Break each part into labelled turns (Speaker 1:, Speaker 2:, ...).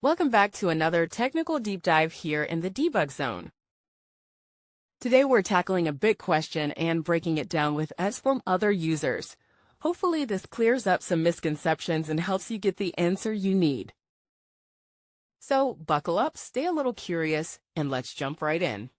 Speaker 1: Welcome back to another technical deep dive here in the debug zone. Today we're tackling a big question and breaking it down with us from other users. Hopefully this clears up some misconceptions and helps you get the answer you need. So buckle up, stay a little curious, and let's jump right in.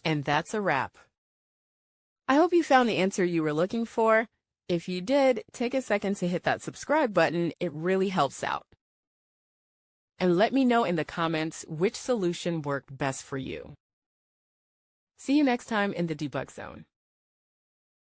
Speaker 1: And that's a wrap. I hope you found the answer you were looking for. If you did, take a second to hit that subscribe button. It really helps out. And let me know in the comments which solution worked best for you. See you next time in the debug zone.